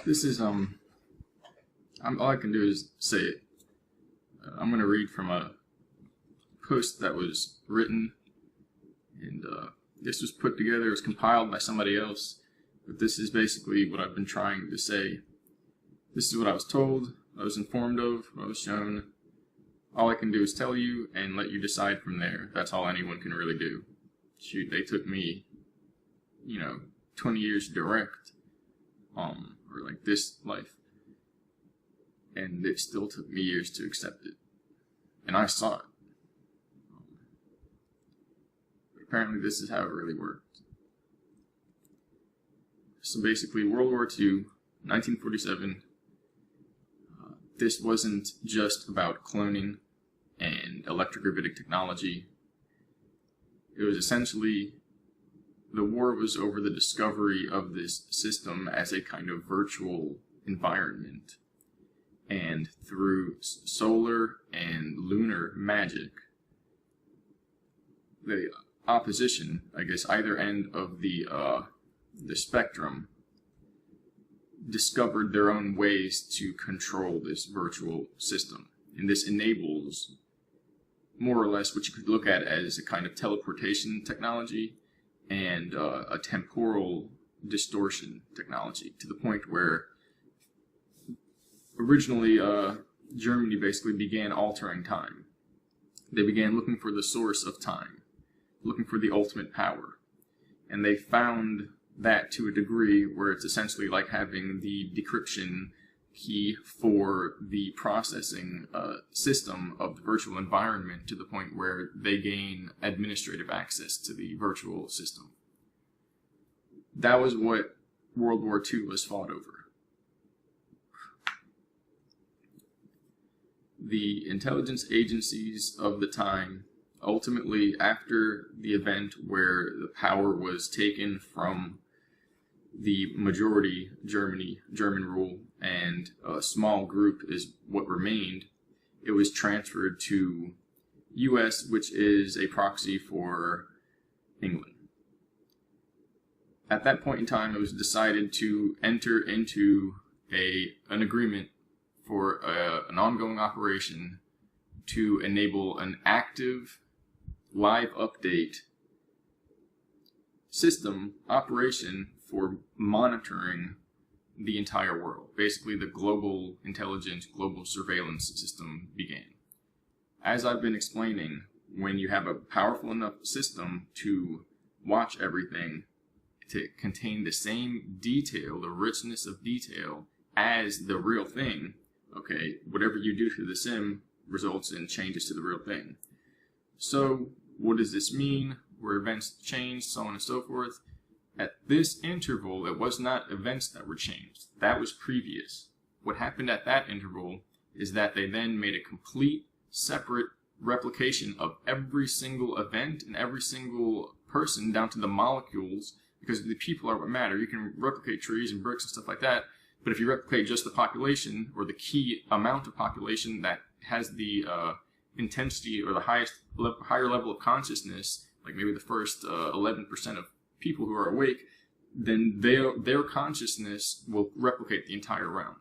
This is all I can do is say it. I'm going to read from a post that was written, and this was put together, it was compiled by somebody else, but this is basically what I've been trying to say. This is what I was told, I was informed of, what I was shown. All I can do is tell you and let you decide from there. That's all anyone can really do. Shoot, they took me, 20 years direct, or like this life, and it still took me years to accept it. And I saw it. But apparently this is how it really worked. So basically, World War II, 1947, this wasn't just about cloning and electrogravitic technology. It was essentially, the war was over the discovery of this system as a kind of virtual environment. And through solar and lunar magic, the opposition, I guess either end of the spectrum, discovered their own ways to control this virtual system. And this enables more or less what you could look at as a kind of teleportation technology and a temporal distortion technology, to the point where originally Germany basically began altering time. They began looking for the source of time, looking for the ultimate power. And they found that to a degree where it's essentially like having the decryption key for the processing system of the virtual environment, to the point where they gain administrative access to the virtual system. That was what World War II was fought over. The intelligence agencies of the time, ultimately after the event where the power was taken from the majority German rule, and a small group is what remained, it was transferred to US, which is a proxy for England. At that point in time, it was decided to enter into an agreement for an ongoing operation to enable an active live update system operation for monitoring the entire world. Basically, the global intelligence, global surveillance system began. As I've been explaining, when you have a powerful enough system to watch everything, to contain the same detail, the richness of detail, as the real thing, okay, whatever you do to the sim results in changes to the real thing. So, what does this mean? Where events change, so on and so forth. At this interval, it was not events that were changed. That was previous. What happened at that interval is that they then made a complete separate replication of every single event and every single person down to the molecules, because the people are what matter. You can replicate trees and bricks and stuff like that, but if you replicate just the population, or the key amount of population that has the intensity or the higher level of consciousness, like maybe the first 11% of people who are awake, then their consciousness will replicate the entire realm.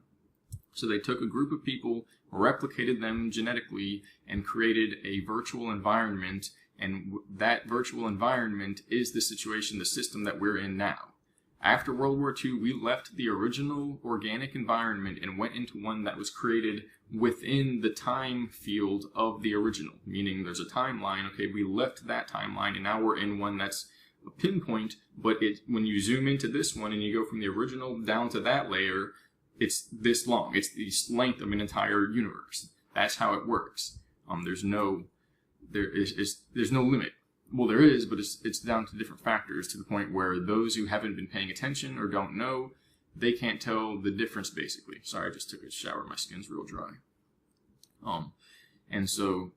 So they took a group of people, replicated them genetically, and created a virtual environment, and that virtual environment is the situation, the system that we're in now. After World War II, we left the original organic environment and went into one that was created within the time field of the original, meaning there's a timeline. Okay, we left that timeline, and now we're in one that's a pinpoint, but when you zoom into this one and you go from the original down to that layer, it's this long. It's the length of an entire universe. That's how it works. There's no limit. Well, there is, but it's down to different factors, to the point where those who haven't been paying attention or don't know, they can't tell the difference, basically. Sorry, I just took a shower. My skin's real dry. And so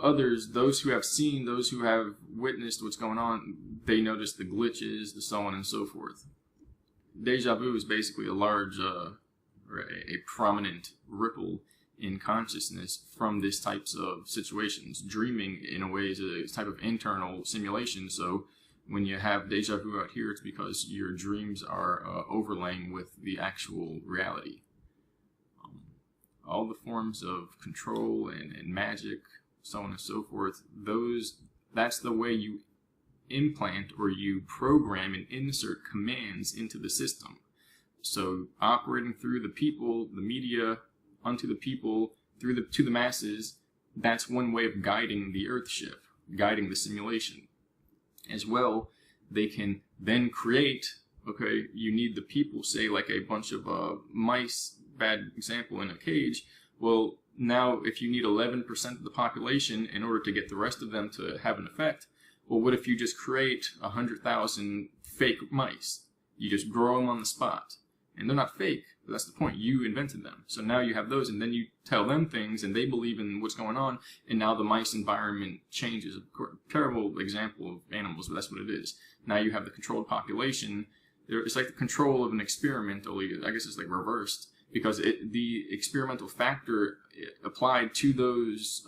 others, those who have seen, those who have witnessed what's going on, they notice the glitches, the so on and so forth. Deja vu is basically a large, or a prominent ripple in consciousness from these types of situations. Dreaming, in a way, is a type of internal simulation. So when you have deja vu out here, it's because your dreams are overlaying with the actual reality. All the forms of control and magic, so on and so forth, that's the way you implant or you program and insert commands into the system. So operating through the people, the media, unto the people, to the masses, that's one way of guiding the Earthship, guiding the simulation. As well, they can then create, okay, you need the people, say like a bunch of mice, bad example, in a cage. Well, now if you need 11% of the population in order to get the rest of them to have an effect, well, what if you just create 100,000 fake mice? You just grow them on the spot. And they're not fake, but that's the point. You invented them. So now you have those, and then you tell them things, and they believe in what's going on, and now the mice environment changes. Of course, terrible example of animals, but that's what it is. Now you have the controlled population. It's like the control of an experiment, only I guess it's like reversed, because the experimental factor applied to those,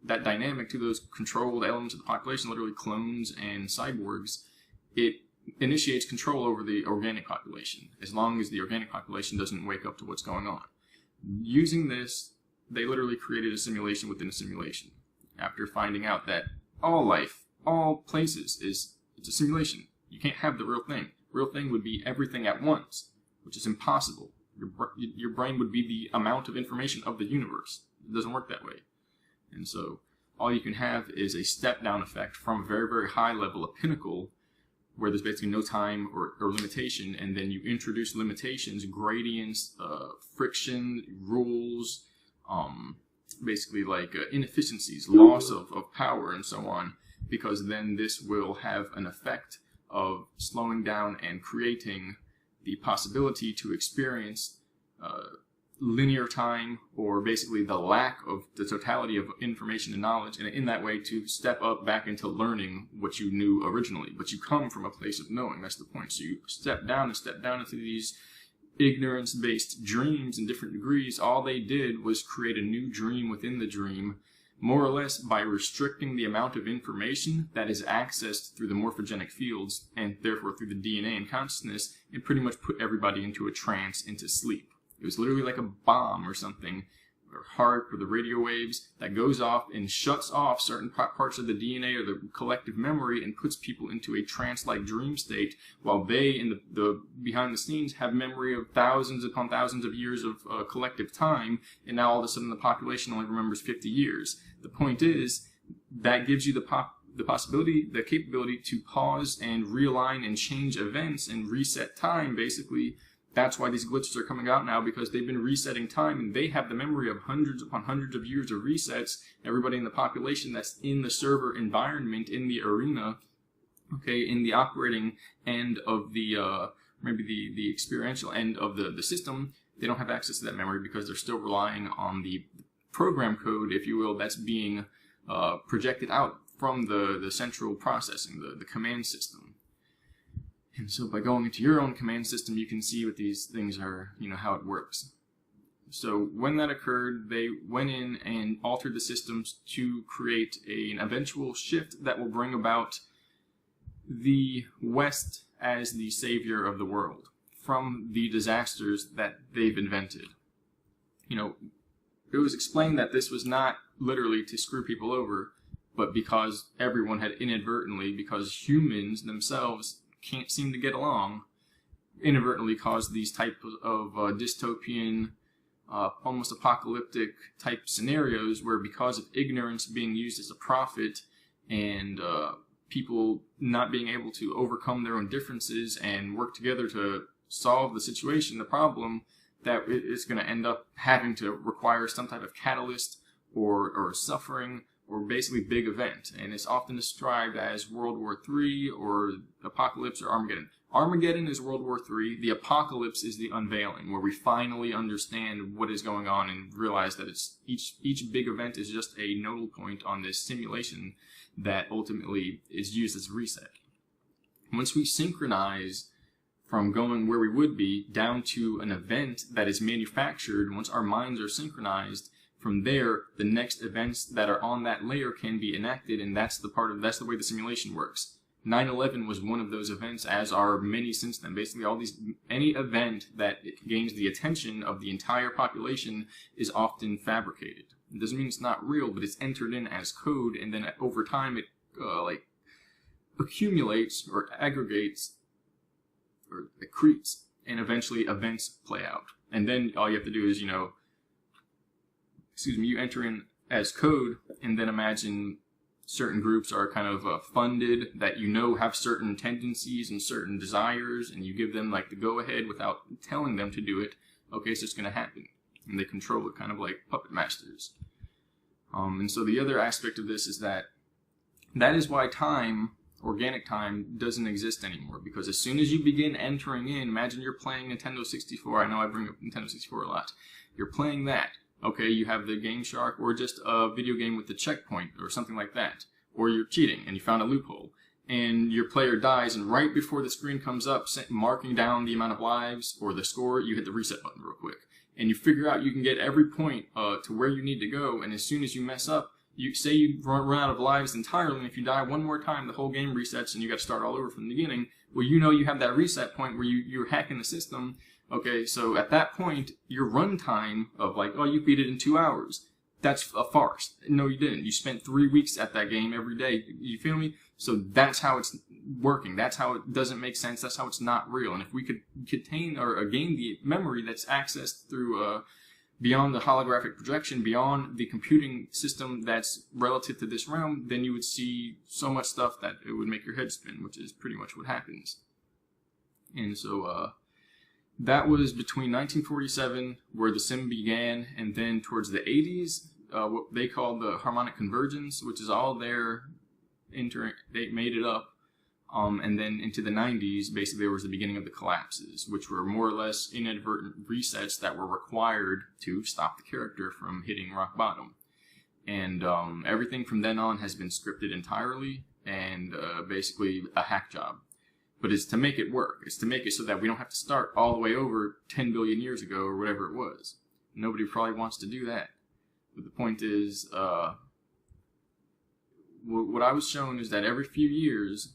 that dynamic, to those controlled elements of the population, literally clones and cyborgs, it initiates control over the organic population, as long as the organic population doesn't wake up to what's going on. Using this, they literally created a simulation within a simulation, after finding out that all life, all places, it's a simulation. You can't have the real thing. Real thing would be everything at once, which is impossible. Your brain would be the amount of information of the universe. It doesn't work that way. And so all you can have is a step-down effect from a very, very high level, a pinnacle, where there's basically no time or limitation, and then you introduce limitations, gradients, friction, rules, basically like inefficiencies, loss of power, and so on, because then this will have an effect of slowing down and creating the possibility to experience linear time, or basically the lack of the totality of information and knowledge, and in that way to step up back into learning what you knew originally. But you come from a place of knowing. That's the point. So you step down into these ignorance-based dreams in different degrees. All they did was create a new dream within the dream, more or less by restricting the amount of information that is accessed through the morphogenic fields, and therefore through the DNA and consciousness, and pretty much put everybody into a trance, into sleep. It was literally like a bomb or something, or HARP, or the radio waves, that goes off and shuts off certain parts of the DNA or the collective memory and puts people into a trance-like dream state, while they, in the behind the scenes, have memory of thousands upon thousands of years of collective time, and now all of a sudden the population only remembers 50 years. The point is, that gives you the possibility, the capability to pause and realign and change events and reset time, basically. That's why these glitches are coming out now, because they've been resetting time, and they have the memory of hundreds upon hundreds of years of resets. Everybody in the population that's in the server environment, in the arena, okay, in the operating end of the, maybe the experiential end of the system, they don't have access to that memory because they're still relying on the program code, if you will, that's being projected out from the central processing, the command system. And so by going into your own command system, you can see what these things are, how it works. So when that occurred, they went in and altered the systems to create an eventual shift that will bring about the West as the savior of the world from the disasters that they've invented. It was explained that this was not literally to screw people over, but because everyone had inadvertently, because humans themselves can't seem to get along, inadvertently caused these type of dystopian, almost apocalyptic type scenarios, where because of ignorance being used as a profit, and people not being able to overcome their own differences and work together to solve the situation, the problem, that it's going to end up having to require some type of catalyst or suffering, or basically big event. And it's often described as World War III or Apocalypse or Armageddon. Armageddon is World War III. The apocalypse is the unveiling, where we finally understand what is going on and realize that it's each big event is just a nodal point on this simulation that ultimately is used as a reset. Once we synchronize from going where we would be down to an event that is manufactured, once our minds are synchronized, from there, the next events that are on that layer can be enacted, and that's the way the simulation works. 9/11 was one of those events, as are many since then. Basically, any event that gains the attention of the entire population is often fabricated. It doesn't mean it's not real, but it's entered in as code, and then over time it like accumulates or aggregates or accretes, and eventually events play out. And then all you have to do is, you enter in as code, and then imagine certain groups are kind of funded that have certain tendencies and certain desires, and you give them like the go-ahead without telling them to do it. Okay, so it's going to happen, and they control it, kind of like puppet masters. And so the other aspect of this is that is why time, organic time, doesn't exist anymore, because as soon as you begin entering in, imagine you're playing Nintendo 64. I know I bring up Nintendo 64 a lot. You're playing that. Okay, you have the Game Shark, or just a video game with the checkpoint, or something like that. Or you're cheating, and you found a loophole. And your player dies, and right before the screen comes up, marking down the amount of lives, or the score, you hit the reset button real quick. And you figure out you can get every point to where you need to go, and as soon as you mess up, you say you run out of lives entirely, and if you die one more time, the whole game resets, and you got to start all over from the beginning. Well, you have that reset point where you're hacking the system. Okay, so at that point, your runtime of like, oh, you beat it in 2 hours, that's a farce. No, you didn't. You spent 3 weeks at that game every day. You feel me? So that's how it's working. That's how it doesn't make sense. That's how it's not real. And if we could contain or gain the memory that's accessed through beyond the holographic projection, beyond the computing system that's relative to this realm, then you would see so much stuff that it would make your head spin, which is pretty much what happens. And so, that was between 1947, where the sim began, and then towards the 80s, what they called the harmonic convergence, which is all there. They made it up, and then into the 90s, basically there was the beginning of the collapses, which were more or less inadvertent resets that were required to stop the character from hitting rock bottom. And everything from then on has been scripted entirely, and basically a hack job. But it's to make it work. It's to make it so that we don't have to start all the way over 10 billion years ago or whatever it was. Nobody probably wants to do that. But the point is, what I was shown is that every few years,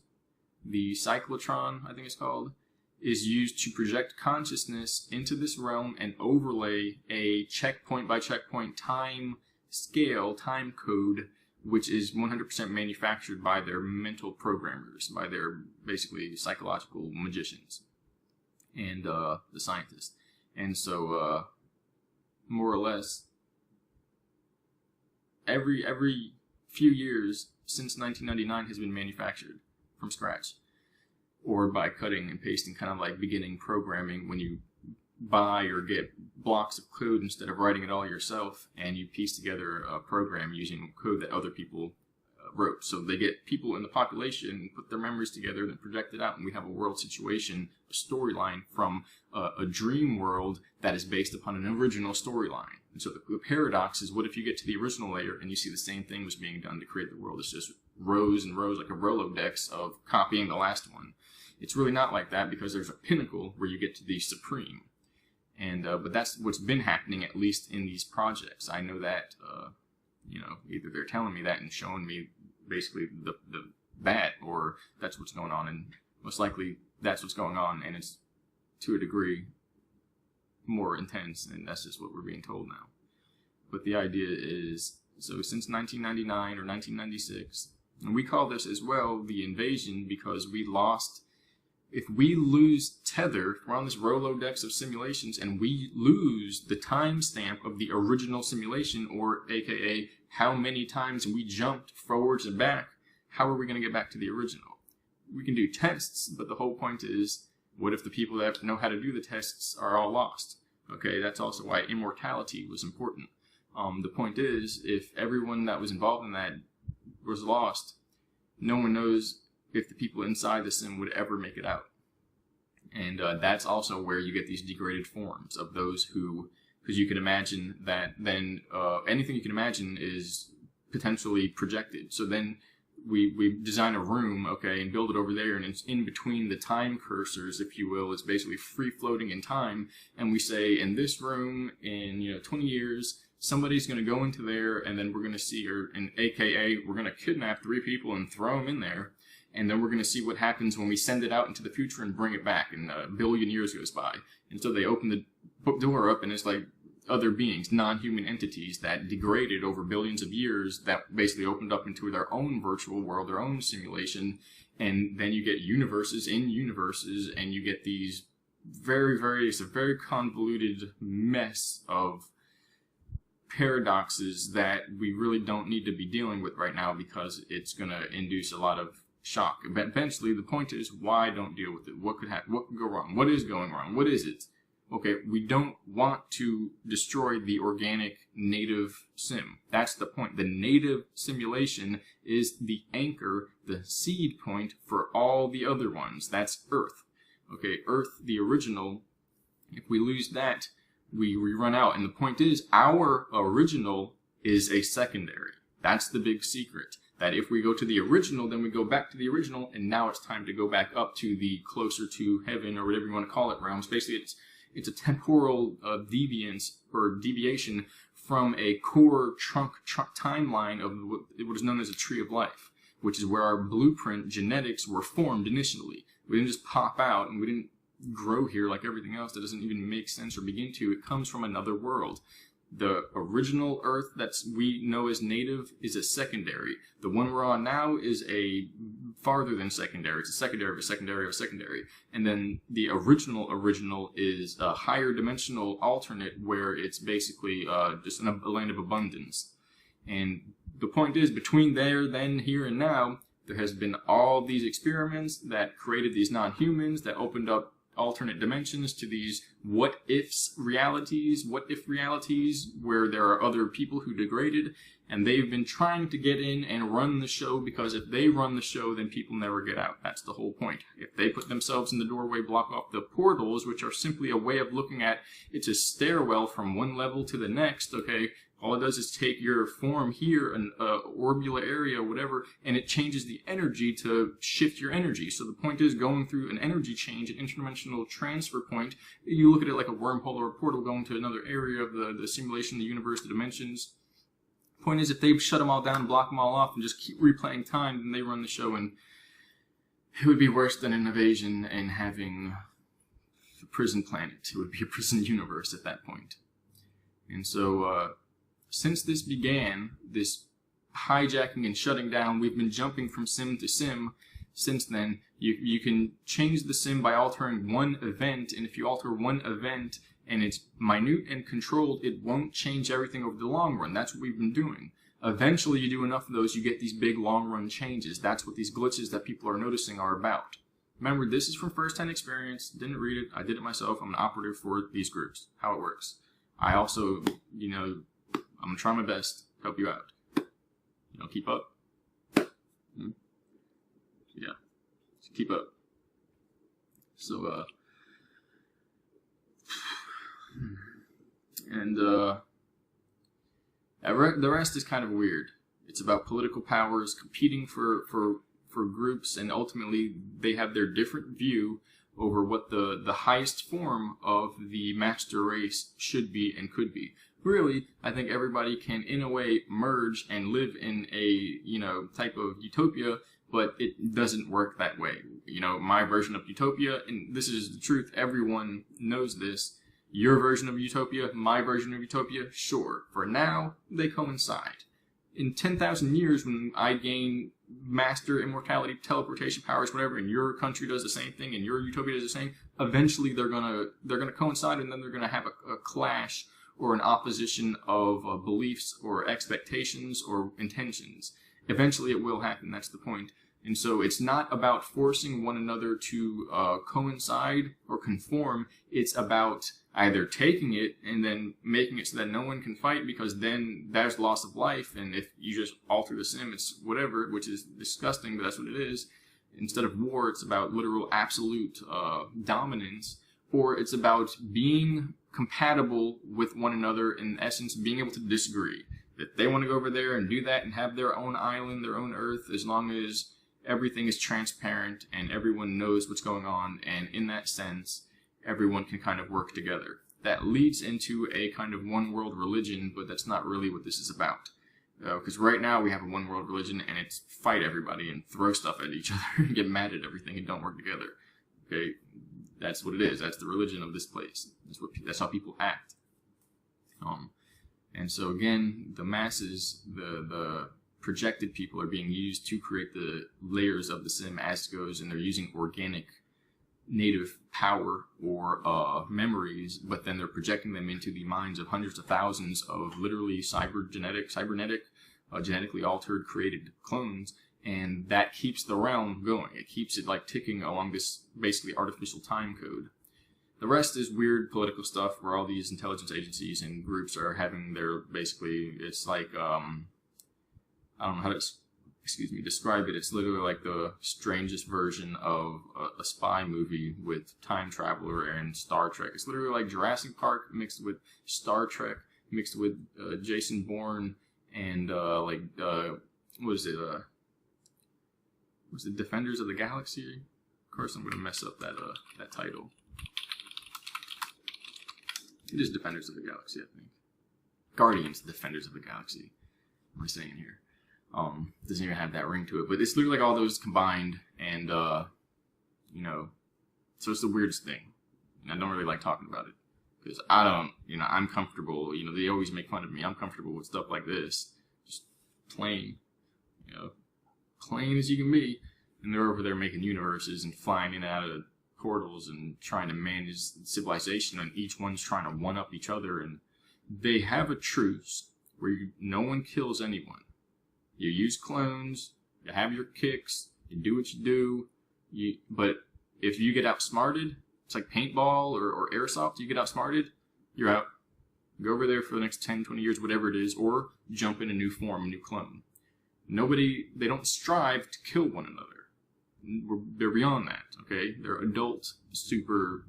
the cyclotron, I think it's called, is used to project consciousness into this realm and overlay a checkpoint by checkpoint time scale, time code, which is 100% manufactured by their mental programmers, by their basically psychological magicians, and the scientists. And so, more or less, every few years since 1999 has been manufactured from scratch, or by cutting and pasting, kind of like beginning programming when you buy or get blocks of code instead of writing it all yourself, and you piece together a program using code that other people wrote. So they get people in the population, put their memories together, then project it out, and we have a world situation, a storyline from a dream world that is based upon an original storyline. And so the paradox is, what if you get to the original layer and you see the same thing was being done to create the world? It's just rows and rows, like a Rolodex of copying the last one. It's really not like that, because there's a pinnacle where you get to the supreme. And but that's what's been happening, at least in these projects. I know that, either they're telling me that and showing me basically that, or that's what's going on, and most likely that's what's going on, and it's to a degree more intense, and that's just what we're being told now. But the idea is, so since 1999 or 1996, and we call this as well the invasion, because we lost. If we lose tether, we're on this Rolodex of simulations, and we lose the timestamp of the original simulation, or aka how many times we jumped forwards and back, how are we going to get back to the original? We can do tests, but the whole point is, what if the people that know how to do the tests are all lost? Okay, that's also why immortality was important. The point is, if everyone that was involved in that was lost, no one knows if the people inside the sim would ever make it out. And that's also where you get these degraded forms of those who, because you can imagine that then anything you can imagine is potentially projected. So then we design a room, okay, and build it over there, and it's in between the time cursors, if you will. It's basically free floating in time, and we say, in this room, in 20 years, somebody's going to go into there, and then we're going to see, or in AKA, we're going to kidnap 3 people and throw them in there. and then we're going to see what happens when we send it out into the future and bring it back, and a billion years goes by. And so they open the door up, and it's like other beings, non-human entities that degraded over billions of years, that basically opened up into their own virtual world, their own simulation, and then you get universes in universes, and you get these it's a very convoluted mess of paradoxes that we really don't need to be dealing with right now, because it's going to induce a lot of shock. Eventually, the point is, why don't deal with it? What could happen? What could go wrong? What is going wrong? What is it? Okay, we don't want to destroy the organic native sim. That's the point. The native simulation is the anchor, the seed point for all the other ones. That's Earth. Okay, Earth, the original, if we lose that, we run out. And the point is, our original is a secondary. That's the big secret. That if we go to the original, then we go back to the original, and now it's time to go back up to the closer to heaven, or whatever you want to call it, realms. Basically, it's a temporal deviance or deviation from a core trunk timeline of what is known as a tree of life, which is where our blueprint genetics were formed initially. We didn't just pop out, and we didn't grow here like everything else that doesn't even make sense or begin to. It comes from another world. The original Earth that we know as native is a secondary. The one we're on now is a farther than secondary. It's a secondary of a secondary of a secondary. And then the original is a higher dimensional alternate, where it's basically just a land of abundance. And the point is, between there, then, here, and now, there has been all these experiments that created these non-humans, that opened up alternate dimensions to these what-if realities, where there are other people who degraded, and they've been trying to get in and run the show, because if they run the show, then people never get out. That's the whole point. If they put themselves in the doorway, block off the portals, which are simply a way of looking at, it's a stairwell from one level to the next, okay? All it does is take your form here, an orbular area, whatever, and it changes the energy to shift your energy. So the point is, going through an energy change, an interdimensional transfer point, you look at it like a wormhole or a portal going to another area of the simulation, the universe, the dimensions. Point is, if they shut them all down, block them all off, and just keep replaying time, then they run the show, and it would be worse than an invasion and having a prison planet. It would be a prison universe at that point. And so, since this began, this hijacking and shutting down, we've been jumping from sim to sim. Since then, you can change the sim by altering one event, and if you alter one event and it's minute and controlled, it won't change everything over the long run. That's what we've been doing. Eventually, you do enough of those, you get these big long run changes. That's what these glitches that people are noticing are about. Remember, this is from first-hand experience. Didn't read it. I did it myself. I'm an operative for these groups. How it works. I also, I'm going to try my best to help you out. Keep up. Yeah. Just keep up. So, and the rest is kind of weird. It's about political powers competing for groups, and ultimately they have their different view over what the highest form of the master race should be and could be. Really, I think everybody can, in a way, merge and live in a, type of utopia, but it doesn't work that way. My version of utopia, and this is the truth, everyone knows this, your version of utopia, my version of utopia, sure. For now, they coincide. In 10,000 years, when I gain master immortality, teleportation powers, whatever, and your country does the same thing, and your utopia does the same, eventually they're gonna coincide, and then they're gonna have a clash or an opposition of beliefs or expectations or intentions. Eventually it will happen, that's the point. And so it's not about forcing one another to coincide or conform, it's about either taking it and then making it so that no one can fight, because then there's loss of life, and if you just alter the sim, it's whatever, which is disgusting, but that's what it is. Instead of war, it's about literal absolute dominance, or it's about being compatible with one another, in essence, being able to disagree. If they want to go over there and do that and have their own island, their own Earth, as long as everything is transparent and everyone knows what's going on, and in that sense, everyone can kind of work together. That leads into a kind of one world religion, but that's not really what this is about. Because right now we have a one world religion, and it's fight everybody and throw stuff at each other and get mad at everything and don't work together. Okay, that's what it is. That's the religion of this place. That's how people act. And so again, the masses, the projected people are being used to create the layers of the sim as it goes, and they're using organic native power or memories, but then they're projecting them into the minds of hundreds of thousands of literally cybernetic, genetically altered, created clones, and that keeps the realm going. It keeps it like ticking along this basically artificial time code. The rest is weird political stuff where all these intelligence agencies and groups are having their, basically, it's like, I don't know how to, describe it. It's literally like the strangest version of a spy movie with time traveler and Star Trek. It's literally like Jurassic Park mixed with Star Trek, mixed with Jason Bourne and was it Defenders of the Galaxy? Of course I'm going to mess up that title. It is Defenders of the Galaxy, I think. Guardians, Defenders of the Galaxy. What am I saying here? Doesn't even have that ring to it, but it's literally like all those combined, and you know, so it's the weirdest thing. And I don't really like talking about it because I don't, I'm comfortable. They always make fun of me. I'm comfortable with stuff like this, just plain, plain as you can be. And they're over there making universes and flying in and out of portals and trying to manage civilization, and each one's trying to one up each other. And they have a truce where no one kills anyone. You use clones, you have your kicks, you do what you do, but if you get outsmarted, it's like paintball or airsoft, you get outsmarted, you're out. Go over there for the next 10, 20 years, whatever it is, or jump in a new form, a new clone. They don't strive to kill one another. They're beyond that, okay? They're adult, super,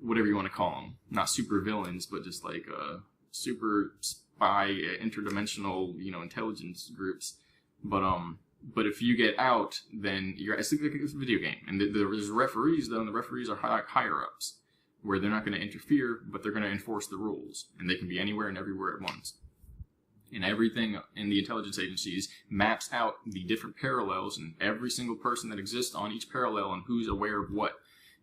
whatever you want to call them. Not super villains, but just like super spy, interdimensional, intelligence groups. But if you get out, then it's like a video game. And there's referees, though, and the referees are higher-ups, where they're not going to interfere, but they're going to enforce the rules. And they can be anywhere and everywhere at once. And everything in the intelligence agencies maps out the different parallels and every single person that exists on each parallel and who's aware of what.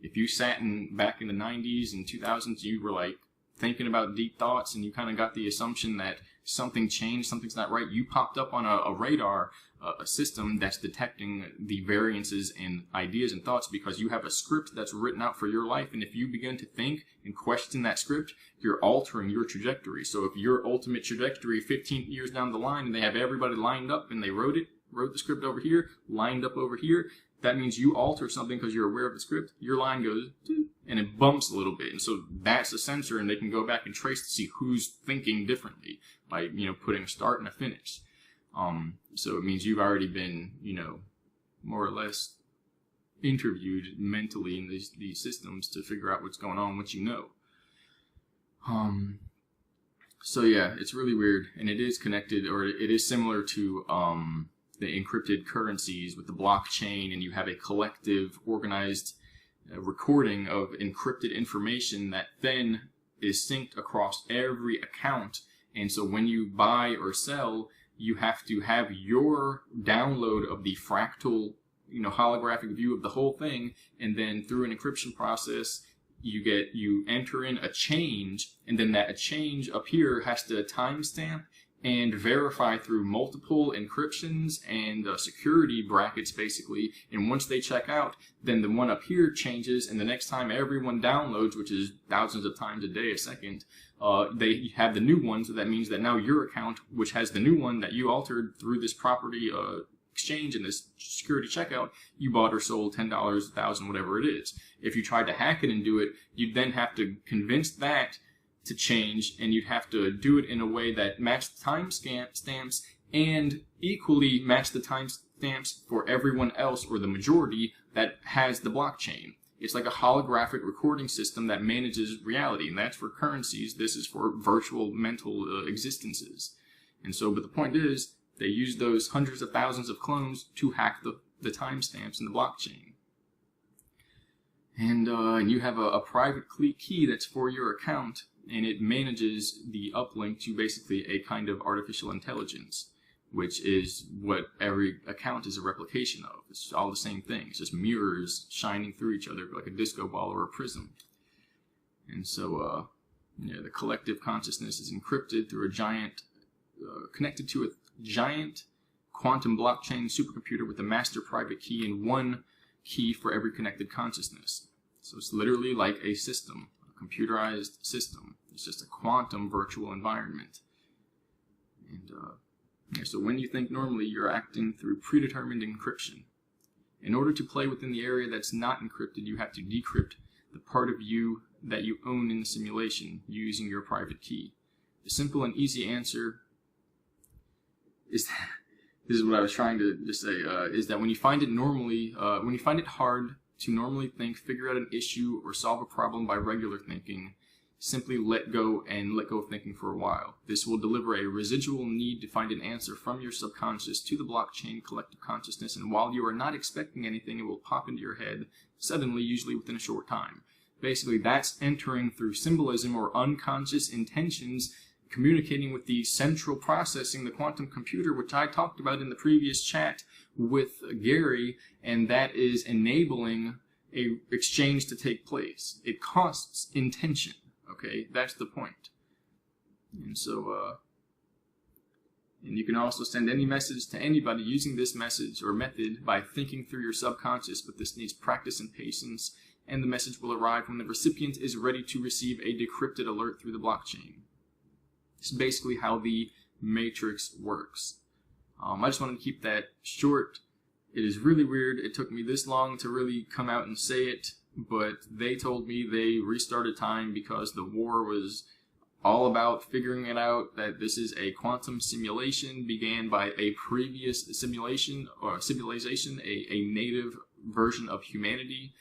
If you sat back in the 90s and 2000s, you were like thinking about deep thoughts and you kind of got the assumption that something changed, something's not right, you popped up on a radar, a system that's detecting the variances in ideas and thoughts because you have a script that's written out for your life. And if you begin to think and question that script, you're altering your trajectory. So if your ultimate trajectory 15 years down the line and they have everybody lined up and they wrote the script over here, lined up over here, that means you alter something because you're aware of the script. Your line goes, and it bumps a little bit. And so that's a sensor, and they can go back and trace to see who's thinking differently by, putting a start and a finish. So it means you've already been, more or less interviewed mentally in these systems to figure out what's going on, what you know. So yeah, it's really weird, and it is connected, or it is similar to the encrypted currencies with the blockchain, and you have a collective, organized recording of encrypted information that then is synced across every account. And so when you buy or sell, you have to have your download of the fractal, holographic view of the whole thing, and then through an encryption process, you enter in a change, and then that change up here has to timestamp and verify through multiple encryptions and security brackets, basically. And once they check out, then the one up here changes, and the next time everyone downloads, which is thousands of times a day, a second, they have the new one. So that means that now your account, which has the new one that you altered through this property exchange and this security checkout, you bought or sold $10, $1,000, whatever it is. If you tried to hack it and do it, you'd then have to convince that to change, and you'd have to do it in a way that matched the timestamps and equally match the timestamps for everyone else, or the majority that has the blockchain. It's like a holographic recording system that manages reality, and that's for currencies. This is for virtual mental existences. And so, but the point is, they use those hundreds of thousands of clones to hack the timestamps in the blockchain. And you have a private key that's for your account, and it manages the uplink to basically a kind of artificial intelligence, which is what every account is a replication of. It's all the same thing. It's just mirrors shining through each other like a disco ball or a prism. And so, the collective consciousness is encrypted through a giant, connected to a giant quantum blockchain supercomputer with a master private key and one key for every connected consciousness. So it's literally like a system, a computerized system. It's just a quantum virtual environment. And so when you think normally, you're acting through predetermined encryption. In order to play within the area that's not encrypted, you have to decrypt the part of you that you own in the simulation using your private key. The simple and easy answer is that, this is what I was trying to just say, is that when you find it hard to normally think, figure out an issue, or solve a problem by regular thinking, simply let go of thinking for a while. This will deliver a residual need to find an answer from your subconscious to the blockchain collective consciousness, and while you are not expecting anything, it will pop into your head suddenly, usually within a short time. Basically, that's entering through symbolism or unconscious intentions, communicating with the central processing, the quantum computer, which I talked about in the previous chat with Gary, and that is enabling a exchange to take place. It costs intention. Okay, that's the point. And so, and you can also send any message to anybody using this message or method by thinking through your subconscious, but this needs practice and patience, and the message will arrive when the recipient is ready to receive a decrypted alert through the blockchain. This is basically how the matrix works. I just wanted to keep that short. It is really weird. It took me this long to really come out and say it, but they told me they restarted time because the war was all about figuring it out, that this is a quantum simulation began by a previous simulation or civilization, a native version of humanity,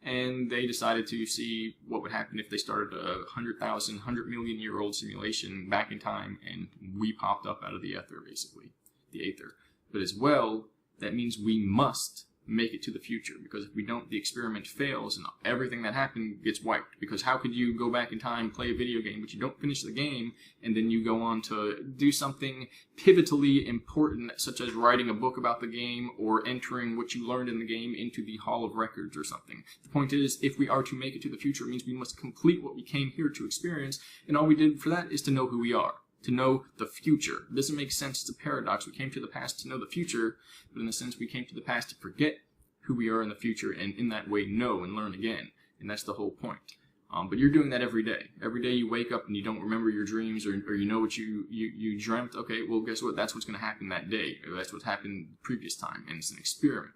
and they decided to see what would happen if they started a 100,000, 100 million year old simulation back in time, and we popped up out of the ether, basically, the aether. But as well, that means we must make it to the future, because if we don't, the experiment fails and everything that happened gets wiped. Because how could you go back in time, play a video game, but you don't finish the game, and then you go on to do something pivotally important, such as writing a book about the game or entering what you learned in the game into the Hall of Records or something. The point is, if we are to make it to the future, it means we must complete what we came here to experience, and all we did for that is to know who we are. To know the future. It doesn't make sense. It's a paradox. We came to the past to know the future, but in a sense we came to the past to forget who we are in the future, and in that way know and learn again. And that's the whole point. But you're doing that every day. Every day you wake up and you don't remember your dreams, or you know what you dreamt. Okay, well, guess what? That's what's going to happen that day. Or that's what happened the previous time. And it's an experience,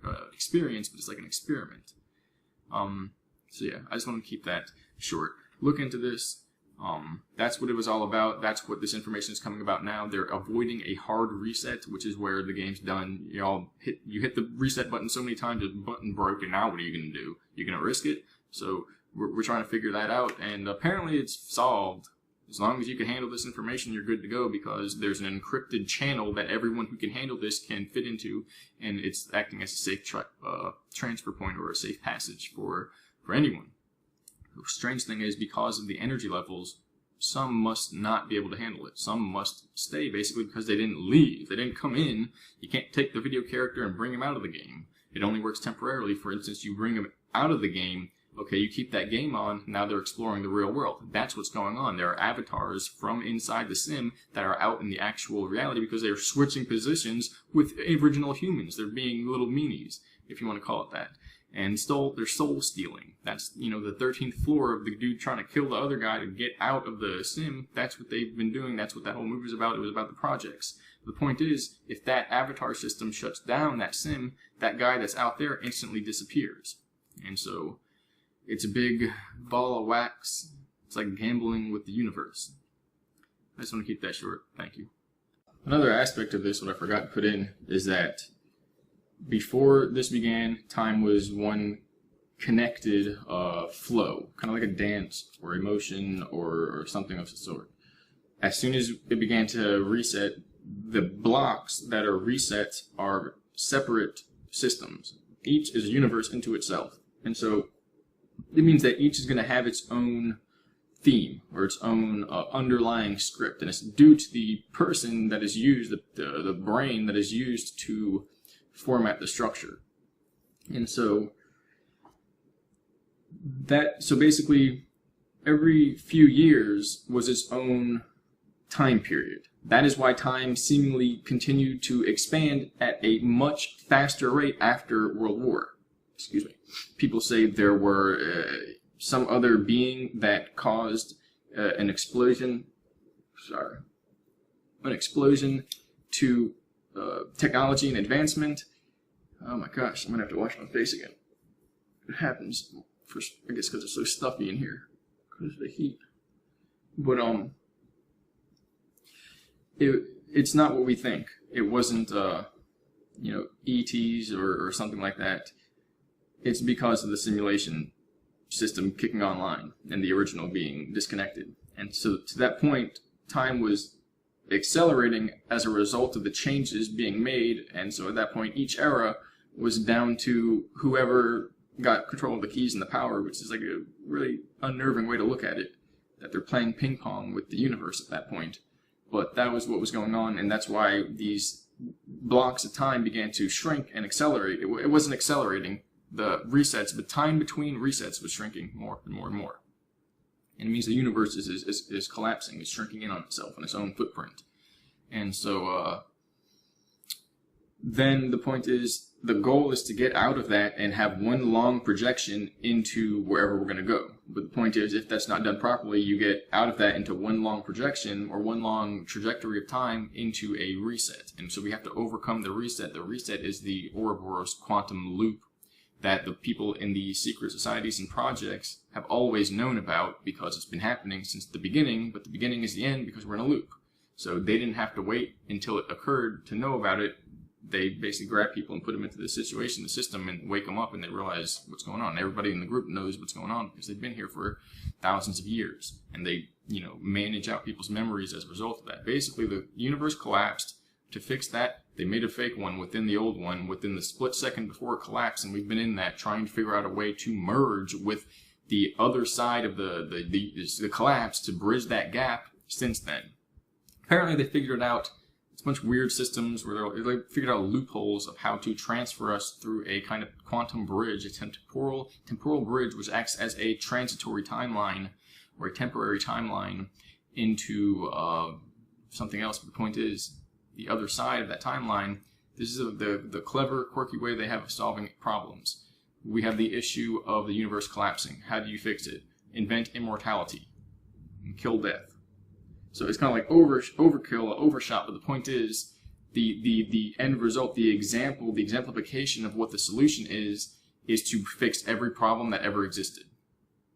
but it's like an experiment. So yeah, I just want to keep that short. Look into this. That's what it was all about. That's what this information is coming about now. They're avoiding a hard reset, which is where the game's done. You hit the reset button so many times, the button broke, and now what are you going to do? You're going to risk it? So we're trying to figure that out, and apparently it's solved. As long as you can handle this information, you're good to go, because there's an encrypted channel that everyone who can handle this can fit into, and it's acting as a safe transfer point or a safe passage for anyone. The strange thing is, because of the energy levels, some must not be able to handle it. Some must stay, basically, because they didn't leave. They didn't come in. You can't take the video character and bring him out of the game. It only works temporarily. For instance, you bring him out of the game, okay, you keep that game on, now they're exploring the real world. That's what's going on. There are avatars from inside the sim that are out in the actual reality, because they are switching positions with original humans. They're being little meanies, if you want to call it that. And they're soul stealing. That's, the 13th floor of the dude trying to kill the other guy to get out of the sim. That's what they've been doing. That's what that whole movie was about. It was about the projects. The point is, if that avatar system shuts down that sim, that guy that's out there instantly disappears. And so, it's a big ball of wax. It's like gambling with the universe. I just want to keep that short. Thank you. Another aspect of this, what I forgot to put in, is that before this began, time was one connected flow, kind of like a dance or emotion or something of the sort. As soon as it began to reset, the blocks that are reset are separate systems. Each is a universe into itself. And so it means that each is going to have its own theme or its own underlying script, and it's due to the person that is used, the brain that is used to format the structure. And so basically every few years was its own time period. That is why time seemingly continued to expand at a much faster rate after World War. Excuse me. People say there were some other being that caused an explosion to technology and advancement. Oh my gosh, I'm gonna have to wash my face again. It happens, I guess because it's so stuffy in here, because of the heat. But it's not what we think. It wasn't ETs or something like that. It's because of the simulation system kicking online and the original being disconnected. And so to that point, time was accelerating as a result of the changes being made. And so at that point, each era was down to whoever got control of the keys and the power, which is like a really unnerving way to look at it, that they're playing ping pong with the universe at that point. But that was what was going on, and that's why these blocks of time began to shrink and accelerate. It wasn't accelerating the resets, but time between resets was shrinking more and more and more. And it means the universe is collapsing, is shrinking in on itself and its own footprint. And so then the point is, the goal is to get out of that and have one long projection into wherever we're going to go. But the point is, if that's not done properly, you get out of that into one long projection or one long trajectory of time into a reset. And so we have to overcome the reset. The reset is the Ouroboros quantum loop that the people in the secret societies and projects have always known about, because it's been happening since the beginning, but the beginning is the end because we're in a loop. So they didn't have to wait until it occurred to know about it. They basically grab people and put them into the situation, the system, and wake them up, and they realize what's going on. Everybody in the group knows what's going on because they've been here for thousands of years, and they, manage out people's memories as a result of that. Basically, the universe collapsed. To fix that, they made a fake one within the old one within the split second before it collapsed, and we've been in that trying to figure out a way to merge with the other side of the collapse to bridge that gap since then. Apparently, they figured it out. It's a bunch of weird systems where they figured out loopholes of how to transfer us through a kind of quantum bridge, a temporal bridge, which acts as a transitory timeline or a temporary timeline into something else. But the point is, the other side of that timeline, this is the clever, quirky way they have of solving problems. We have the issue of the universe collapsing. How do you fix it? Invent immortality and kill death. So it's kind of like overkill, overshot, but the point is, the end result, the exemplification of what the solution is to fix every problem that ever existed.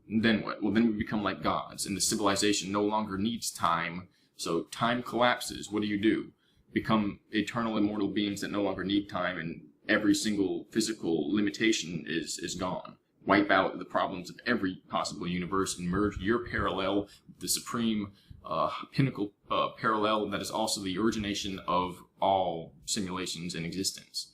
And then what? Well, then we become like gods, and the civilization no longer needs time, so time collapses. What do? Become eternal, immortal beings that no longer need time, and every single physical limitation is gone. Wipe out the problems of every possible universe and merge your parallel with the supreme pinnacle parallel that is also the origination of all simulations in existence.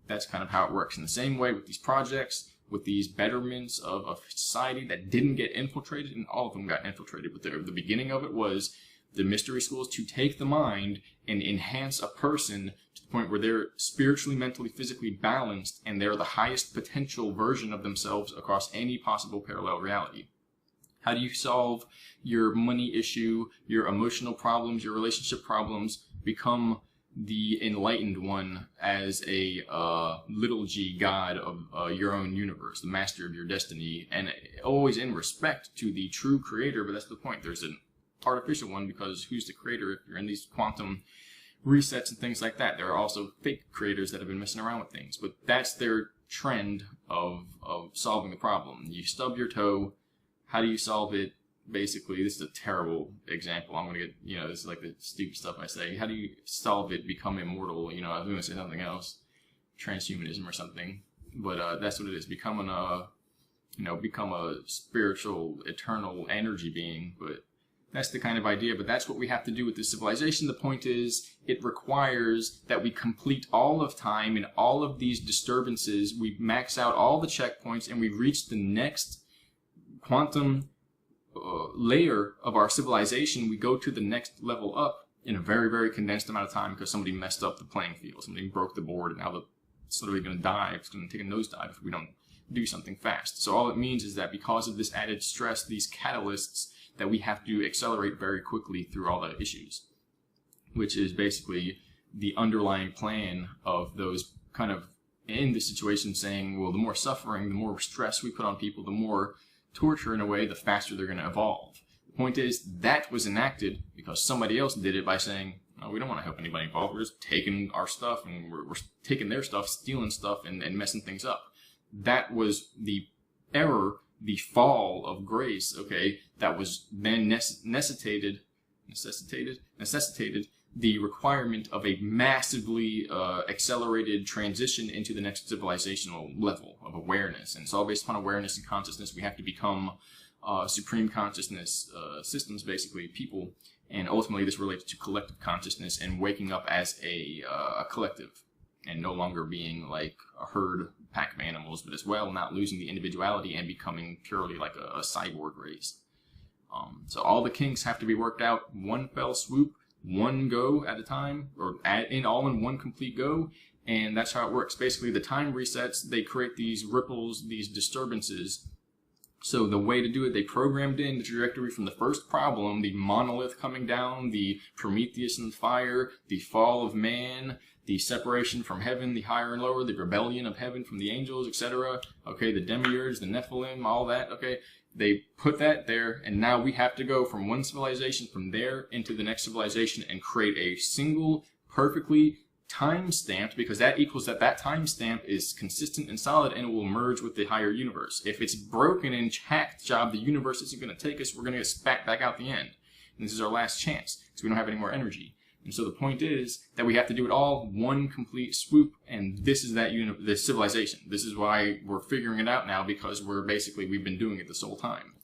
That's kind of how it works. In the same way with these projects, with these betterments of society that didn't get infiltrated, and all of them got infiltrated, but the beginning of it was the mystery schools to take the mind and enhance a person to the point where they're spiritually, mentally, physically balanced, and they're the highest potential version of themselves across any possible parallel reality. How do you solve your money issue, your emotional problems, your relationship problems? Become the enlightened one as a little g god of your own universe, the master of your destiny, and always in respect to the true creator. But that's the point. There's an artificial one, because who's the creator if you're in these quantum resets and things like that? There are also fake creators that have been messing around with things, but that's their trend of solving the problem. You stub your toe. How do you solve it? Basically, this is a terrible example. I'm going to get, this is like the stupid stuff I say. How do you solve it? Become immortal. I was going to say something else, transhumanism or something, but that's what it is. Become a spiritual, eternal energy being. But that's the kind of idea. But that's what we have to do with this civilization. The point is, it requires that we complete all of time and all of these disturbances. We max out all the checkpoints, and we reach the next quantum layer of our civilization, we go to the next level up in a very, very condensed amount of time because somebody messed up the playing field. Somebody broke the board, and now it's literally going to die. It's going to take a nosedive if we don't do something fast. So all it means is that because of this added stress, these catalysts, that we have to accelerate very quickly through all the issues, which is basically the underlying plan of those kind of in this situation saying, well, the more suffering, the more stress we put on people, the more torture in a way, the faster they're going to evolve. The point is that was enacted because somebody else did it by saying, no, we don't want to help anybody involved. We're just taking our stuff and we're taking their stuff, stealing stuff and messing things up. That was the error, the fall of grace, okay, that was then necessitated the requirement of a massively accelerated transition into the next civilizational level of awareness. And it's all based upon awareness and consciousness. We have to become supreme consciousness systems, basically, people. And ultimately, this relates to collective consciousness and waking up as a collective and no longer being like a herd pack of animals, but as well not losing the individuality and becoming purely like a cyborg race. So all the kinks have to be worked out one fell swoop, one go at a time, or all in one complete go, and that's how it works. Basically, the time resets, they create these ripples, these disturbances. So the way to do it, they programmed in the trajectory from the first problem, the monolith coming down, the Prometheus and fire, the fall of man, the separation from heaven, the higher and lower, the rebellion of heaven from the angels, etc. Okay, the demiurge, the Nephilim, all that, okay. They put that there, and now we have to go from one civilization from there into the next civilization and create a single, perfectly time-stamped, because that equals that time-stamp is consistent and solid and it will merge with the higher universe. If it's broken and hacked job, the universe isn't going to take us, we're going to get spat back out the end. And this is our last chance, because we don't have any more energy. And so the point is that we have to do it all one complete swoop, and this is this civilization. This is why we're figuring it out now, because we've been doing it this whole time.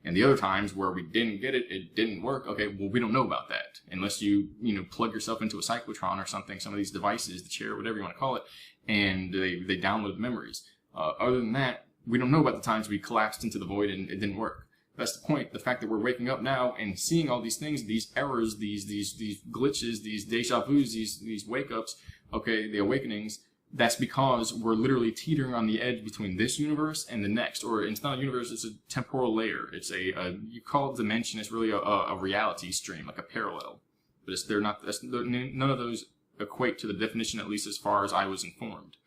And the other times where we didn't get it, it didn't work. Okay, well, we don't know about that unless you plug yourself into a cyclotron or something, some of these devices, the chair, whatever you want to call it, and they download memories. Other than that, we don't know about the times we collapsed into the void and it didn't work. That's the point. The fact that we're waking up now and seeing all these things, these errors, these glitches, these deja vus, these wake-ups, okay, the awakenings, that's because we're literally teetering on the edge between this universe and the next. Or it's not a universe, it's a temporal layer. It's you call it dimension, it's really a reality stream, like a parallel. But none of those equate to the definition, at least as far as I was informed.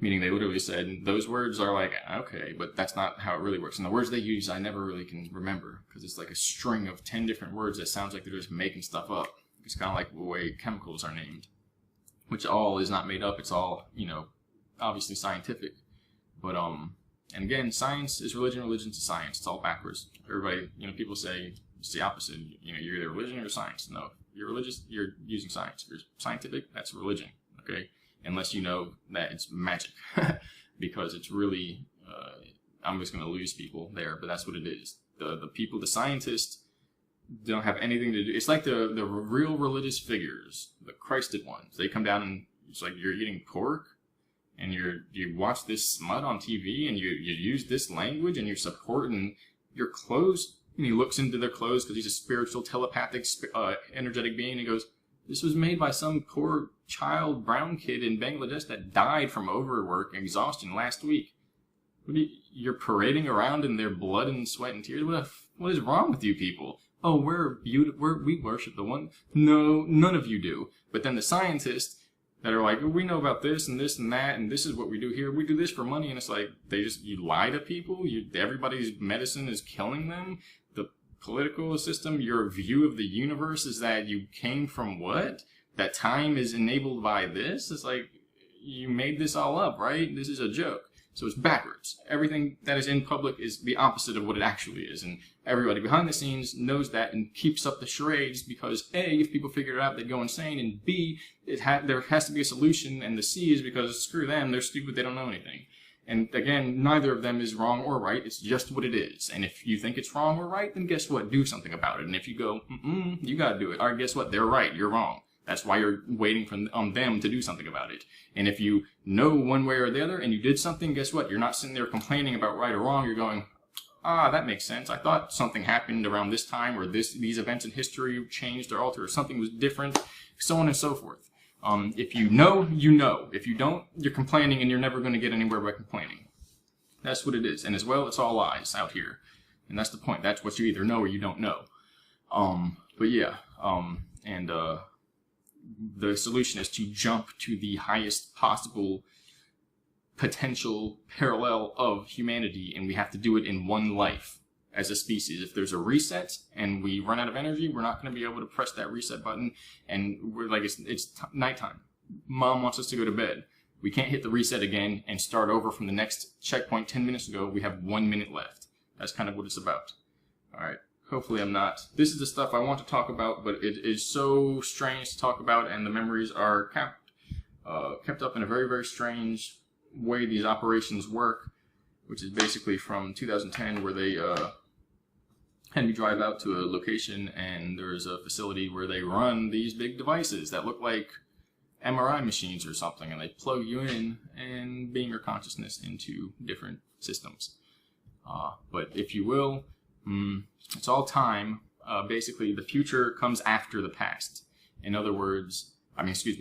Meaning they literally said, those words are like, okay, but that's not how it really works. And the words they use, I never really can remember, because it's like a string of 10 different words that sounds like they're just making stuff up. It's kind of like the way chemicals are named, which all is not made up. It's all, obviously scientific. But, and again, science is religion, religion's science. It's all backwards. Everybody, people say it's the opposite. You're either religion or science. No, you're religious, you're using science. If you're scientific, that's religion, okay? Unless you know that it's magic, because it's really, I'm just going to lose people there, but that's what it is. The people, the scientists, don't have anything to do. It's like the real religious figures, the Christed ones. They come down and it's like you're eating pork, and you watch this smut on TV, and you use this language, and you're supporting your clothes. And he looks into their clothes because he's a spiritual, telepathic, energetic being, and he goes, this was made by some poor child brown kid in Bangladesh that died from overwork and exhaustion last week. You're parading around in their blood and sweat and tears? What is wrong with you people? Oh, we worship the one. No, none of you do. But then the scientists that are like, we know about this and this and that, and this is what we do here. We do this for money, and it's like you lie to people. Everybody's medicine is killing them. The political system, your view of the universe is that you came from what? That time is enabled by this? It's like, you made this all up, right? This is a joke. So it's backwards. Everything that is in public is the opposite of what it actually is. And everybody behind the scenes knows that and keeps up the charades because A, if people figure it out, they'd go insane. And B, there has to be a solution. And the C is because screw them, they're stupid, they don't know anything. And again, neither of them is wrong or right. It's just what it is. And if you think it's wrong or right, then guess what? Do something about it. And if you go, you gotta do it. All right, guess what? They're right. You're wrong. That's why you're waiting on them to do something about it. And if you know one way or the other and you did something, guess what? You're not sitting there complaining about right or wrong. You're going, ah, that makes sense. I thought something happened around this time, or these events in history changed or altered, or something was different, so on and so forth. If you know, you know. If you don't, you're complaining, and you're never going to get anywhere by complaining. That's what it is. And as well, it's all lies out here. And that's the point. That's what you either know or you don't know. But yeah, the solution is to jump to the highest possible potential parallel of humanity, and we have to do it in one life as a species. If there's a reset and we run out of energy, we're not going to be able to press that reset button, and we're like, it's nighttime. Mom wants us to go to bed. We can't hit the reset again and start over from the next checkpoint 10 minutes ago. We have 1 minute left. That's kind of what it's about. All right. Hopefully I'm not. This is the stuff I want to talk about, but it is so strange to talk about, and the memories are kept up in a very, very strange way these operations work, which is basically from 2010, where they had me drive out to a location, and there's a facility where they run these big devices that look like MRI machines or something, and they plug you in and beam your consciousness into different systems. But if you will, it's all time. Basically, the future comes after the past. In other words,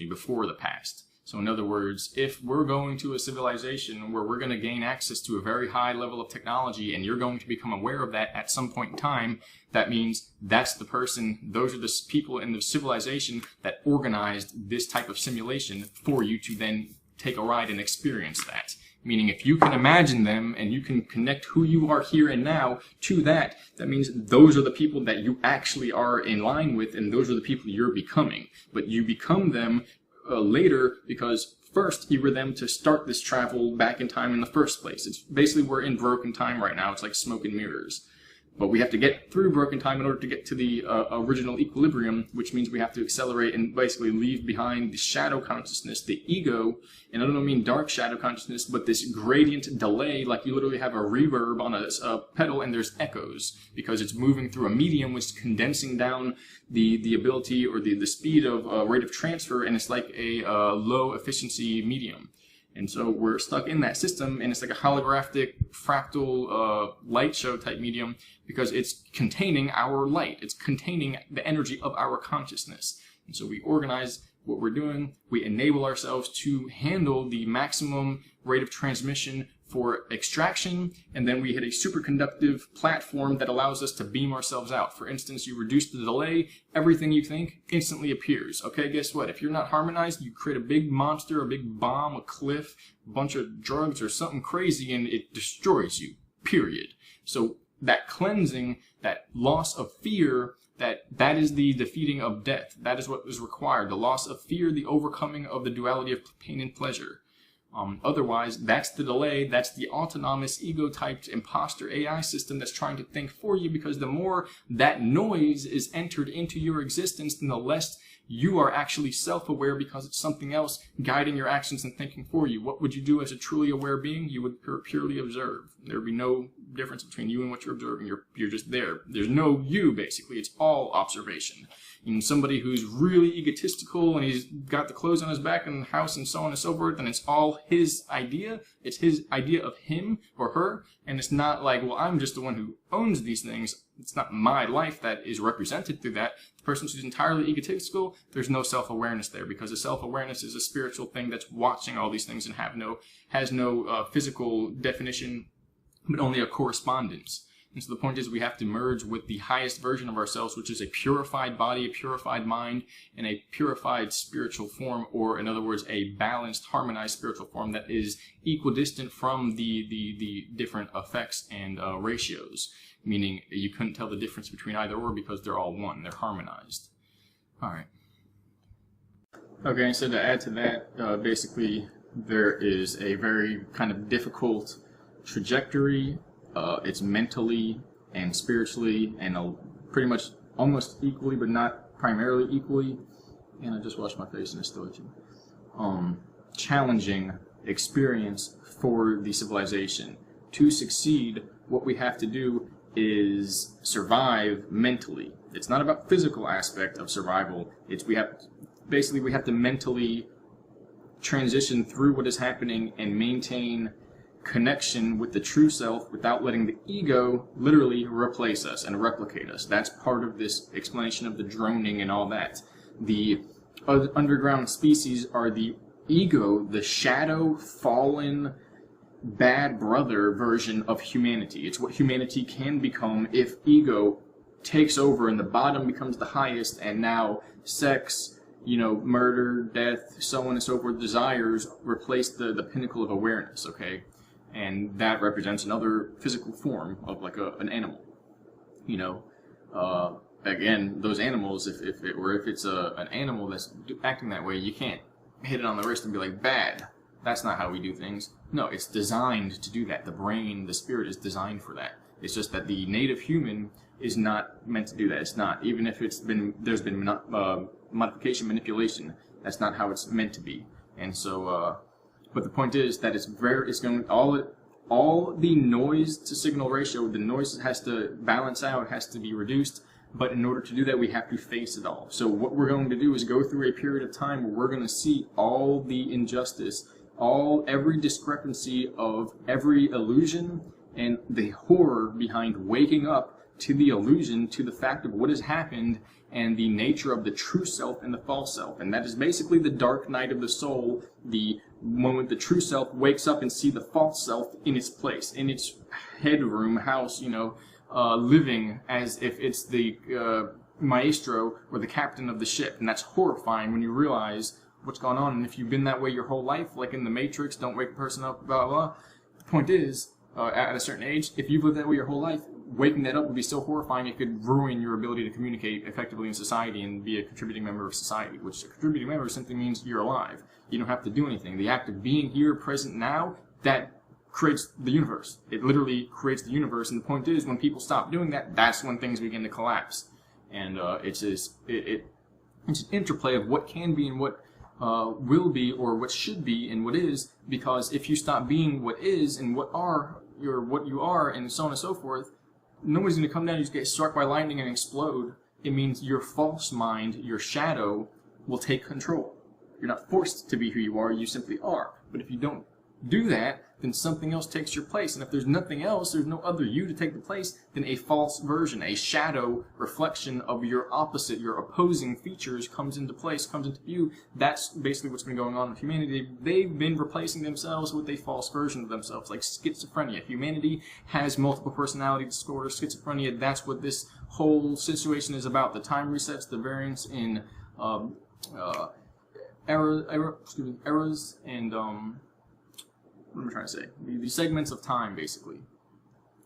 before the past. So in other words, if we're going to a civilization where we're going to gain access to a very high level of technology, and you're going to become aware of that at some point in time, that means that's the person, those are the people in the civilization that organized this type of simulation for you to then take a ride and experience that. Meaning, if you can imagine them and you can connect who you are here and now to that, that means those are the people that you actually are in line with, and those are the people you're becoming. But you become them later, because first you were them to start this travel back in time in the first place. It's basically, we're in broken time right now. It's like smoke and mirrors. But we have to get through broken time in order to get to the original equilibrium, which means we have to accelerate and basically leave behind the shadow consciousness, the ego. And I don't mean dark shadow consciousness, but this gradient delay, like you literally have a reverb on a pedal and there's echoes, because it's moving through a medium which is condensing down the ability or the speed of rate of transfer, and it's like a low efficiency medium. And so we're stuck in that system, and it's like a holographic fractal light show type medium, because it's containing our light. It's containing the energy of our consciousness. And so we organize what we're doing. We enable ourselves to handle the maximum rate of transmission for extraction, and then we hit a superconductive platform that allows us to beam ourselves out. For instance, you reduce the delay, everything you think instantly appears. Okay, guess what? If you're not harmonized, you create a big monster, a big bomb, a cliff, a bunch of drugs, or something crazy, and it destroys you, period. So that cleansing, that loss of fear, that is the defeating of death. That is what is required. The loss of fear, the overcoming of the duality of pain and pleasure. Otherwise, that's the delay, that's the autonomous ego-typed imposter AI system that's trying to think for you, because the more that noise is entered into your existence, then the less you are actually self-aware, because it's something else guiding your actions and thinking for you. What would you do as a truly aware being? You would purely observe. There would be no difference between you and what you're observing. You're just there. There's no you, basically. It's all observation. And somebody who's really egotistical and he's got the clothes on his back and the house and so on and so forth, and it's all his idea. It's his idea of him or her, and it's not like, well, I'm just the one who owns these things. It's not my life that is represented through that. The person who's entirely egotistical, there's no self-awareness there, because the self-awareness is a spiritual thing that's watching all these things and has no physical definition, but only a correspondence. And so the point is, we have to merge with the highest version of ourselves, which is a purified body, a purified mind, and a purified spiritual form, or in other words, a balanced, harmonized spiritual form that is equidistant from the different effects and ratios. Meaning you couldn't tell the difference between either or, because they're all one. They're harmonized. All right. Okay, so to add to that, basically there is a very kind of difficult trajectory. It's mentally and spiritually, and pretty much almost equally, but not primarily equally. And I just washed my face and it's still itching. Challenging experience for the civilization. To succeed, what we have to do is survive mentally. It's not about physical aspect of survival. We have to mentally transition through what is happening and maintain connection with the true self without letting the ego literally replace us and replicate us. That's part of this explanation of the droning and all that. The underground species are the ego, the shadow, fallen, bad brother version of humanity. It's what humanity can become if ego takes over and the bottom becomes the highest, and now sex, murder, death, so on and so forth, desires replace the pinnacle of awareness, okay? And that represents another physical form of like an animal. Again, those animals, if it's an animal that's acting that way, you can't hit it on the wrist and be like, bad. That's not how we do things. No, it's designed to do that. The brain, the spirit is designed for that. It's just that the native human is not meant to do that. It's not. Even if there's been modification, manipulation, that's not how it's meant to be. And so, but the point is that it's going all the noise to signal ratio. The noise has to balance out, has to be reduced. But in order to do that, we have to face it all. So what we're going to do is go through a period of time where we're going to see all the injustice, every discrepancy of every illusion, and the horror behind waking up to the illusion, to the fact of what has happened, and the nature of the true self and the false self. And that is basically the dark night of the soul, the moment the true self wakes up and see the false self in its place, in its headroom, house, living as if it's the maestro or the captain of the ship. And that's horrifying when you realize what's going on. And if you've been that way your whole life, like in the Matrix, don't wake a person up, blah, blah. The point is, at a certain age, if you've lived that way your whole life, waking that up would be so horrifying it could ruin your ability to communicate effectively in society and be a contributing member of society, which a contributing member simply means you're alive. You don't have to do anything. The act of being here, present now, that creates the universe. It literally creates the universe, and the point is, when people stop doing that, that's when things begin to collapse. And it's an interplay of what can be and what will be, or what should be and what is, because if you stop being what is and what you are, and so on and so forth, nobody's going to come down and just get struck by lightning and explode. It means your false mind, your shadow, will take control. You're not forced to be who you are, you simply are. But if you don't do that, then something else takes your place. And if there's nothing else, there's no other you to take the place, then a false version, a shadow reflection of your opposite, your opposing features comes into place, comes into view. That's basically what's been going on with humanity. They've been replacing themselves with a false version of themselves, like schizophrenia. Humanity has multiple personality disorder, schizophrenia. That's what this whole situation is about. The time resets, the variance in eras, and what am I trying to say? The segments of time, basically.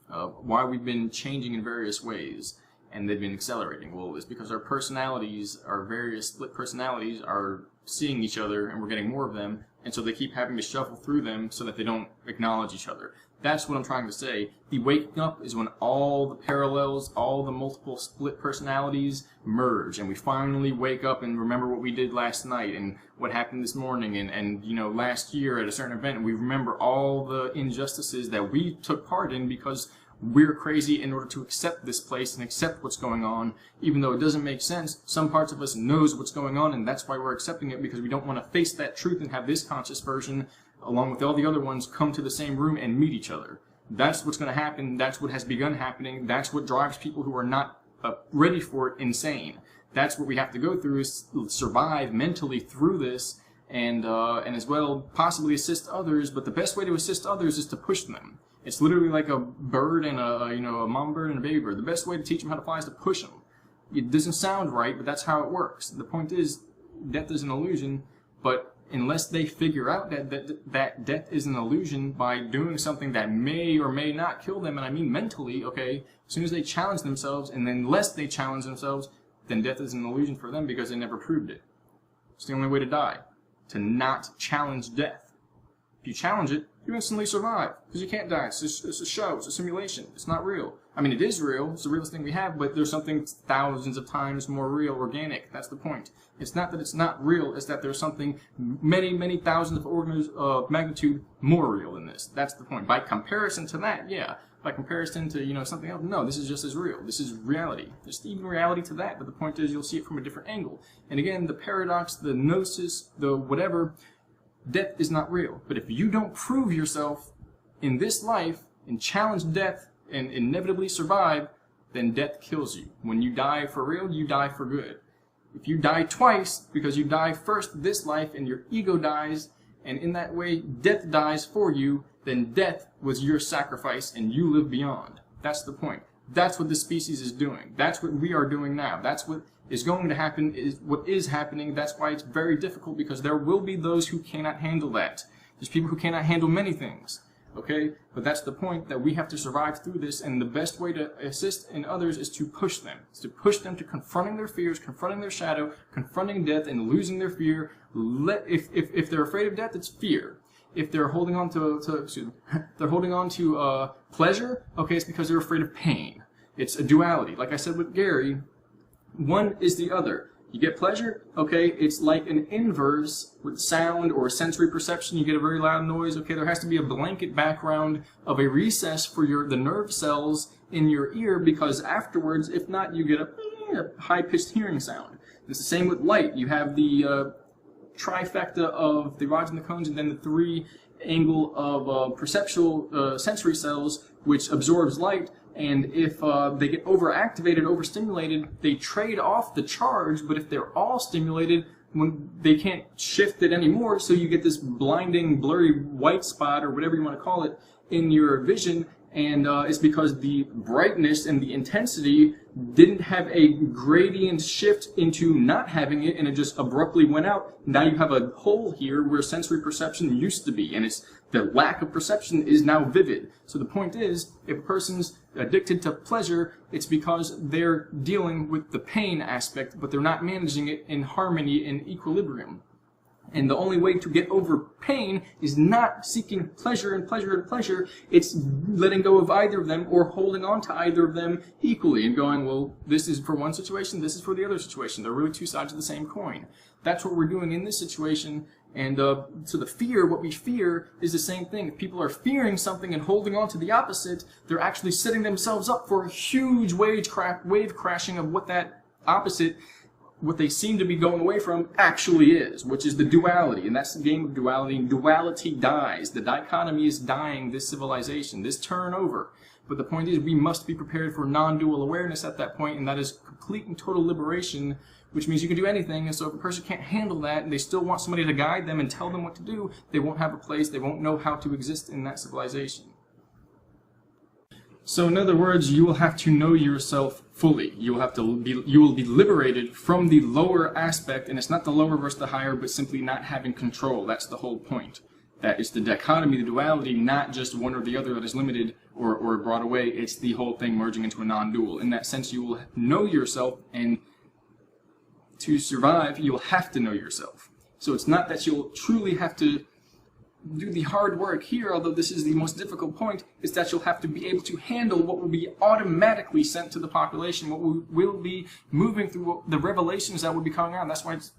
Why we've been changing in various ways, and they've been accelerating. Well, it's because our personalities, our various split personalities, are seeing each other, and we're getting more of them, and so they keep having to shuffle through them so that they don't acknowledge each other. That's what I'm trying to say. The waking up is when all the parallels, all the multiple split personalities merge, and we finally wake up and remember what we did last night and what happened this morning and last year at a certain event, and we remember all the injustices that we took part in because we're crazy in order to accept this place and accept what's going on, even though it doesn't make sense. Some parts of us knows what's going on, and that's why we're accepting it, because we don't want to face that truth and have this conscious version along with all the other ones come to the same room and meet each other. That's what's going to happen. That's what has begun happening. That's what drives people who are not ready for it insane. That's what we have to go through, is survive mentally through this, and as well possibly assist others. But the best way to assist others is to push them. It's literally like a bird and a mom bird and a baby bird. The best way to teach them how to fly is to push them. It doesn't sound right, but that's how it works. The point is, death is an illusion, but unless they figure out that death is an illusion by doing something that may or may not kill them, and I mean mentally, okay, as soon as they challenge themselves, and then unless they challenge themselves, then death is an illusion for them because they never proved it. It's the only way to die, to not challenge death. If you challenge it, you instantly survive, because you can't die. It's a show, it's a simulation, it's not real. I mean, it is real, it's the realest thing we have, but there's something thousands of times more real, organic. That's the point. It's not that it's not real, it's that there's something many, many thousands of orders of magnitude more real than this. That's the point. By comparison to that, yeah. By comparison to, something else, no, this is just as real. This is reality. There's even reality to that, but the point is you'll see it from a different angle. And again, the paradox, the gnosis, the whatever, death is not real. But if you don't prove yourself, in this life and challenge death and inevitably survive, then death kills you. When you die for real, you die for good. If you die twice, because you die first this life and your ego dies, and in that way death dies for you, then death was your sacrifice and you live beyond. That's the point. That's what this species is doing. That's what we are doing now. That's what is going to happen, is what is happening. That's why it's very difficult, because there will be those who cannot handle that. There's people who cannot handle many things. Okay? But that's the point, that we have to survive through this, and the best way to assist in others is to push them. It's to push them to confronting their fears, confronting their shadow, confronting death, and losing their fear. If they're afraid of death, it's fear. If they're holding on to pleasure, okay, it's because they're afraid of pain. It's a duality. Like I said with Gary, one is the other. You get pleasure, okay, it's like an inverse with sound or sensory perception. You get a very loud noise, okay, there has to be a blanket background of a recess for the nerve cells in your ear, because afterwards, if not, you get a high-pitched hearing sound. It's the same with light. You have the trifecta of the rods and the cones, and then the three-angle of perceptual sensory cells, which absorbs light. And if they get overactivated, overstimulated, they trade off the charge, but if they're all stimulated, when they can't shift it anymore, so you get this blinding, blurry white spot, or whatever you want to call it, in your vision, and it's because the brightness and the intensity didn't have a gradient shift into not having it, and it just abruptly went out. Now you have a hole here where sensory perception used to be, and it's the lack of perception is now vivid. So the point is, if a person's addicted to pleasure, it's because they're dealing with the pain aspect, but they're not managing it in harmony and equilibrium. And the only way to get over pain is not seeking pleasure and pleasure and pleasure. It's letting go of either of them, or holding on to either of them equally and going, well, this is for one situation, this is for the other situation. They're really two sides of the same coin. That's what we're doing in this situation. And so the fear, what we fear, is the same thing. If people are fearing something and holding on to the opposite, they're actually setting themselves up for a huge wave crashing of what that opposite, what they seem to be going away from, actually is, which is the duality. And that's the game of duality. And duality dies. The dichotomy is dying, this civilization, this turnover. But the point is, we must be prepared for non-dual awareness at that point, and that is complete and total liberation, which means you can do anything. And so if a person can't handle that, and they still want somebody to guide them and tell them what to do, they won't have a place, they won't know how to exist in that civilization. So in other words, you will have to know yourself fully. You will be liberated from the lower aspect, and it's not the lower versus the higher, but simply not having control. That's the whole point. That it's the dichotomy, the duality, not just one or the other that is limited or brought away. It's the whole thing merging into a non-dual. In that sense, you will know yourself, and to survive, you'll have to know yourself. So it's not that you'll truly have to do the hard work here, although this is the most difficult point, is that you'll have to be able to handle what will be automatically sent to the population, what will be moving through the revelations that will be coming out. That's why it's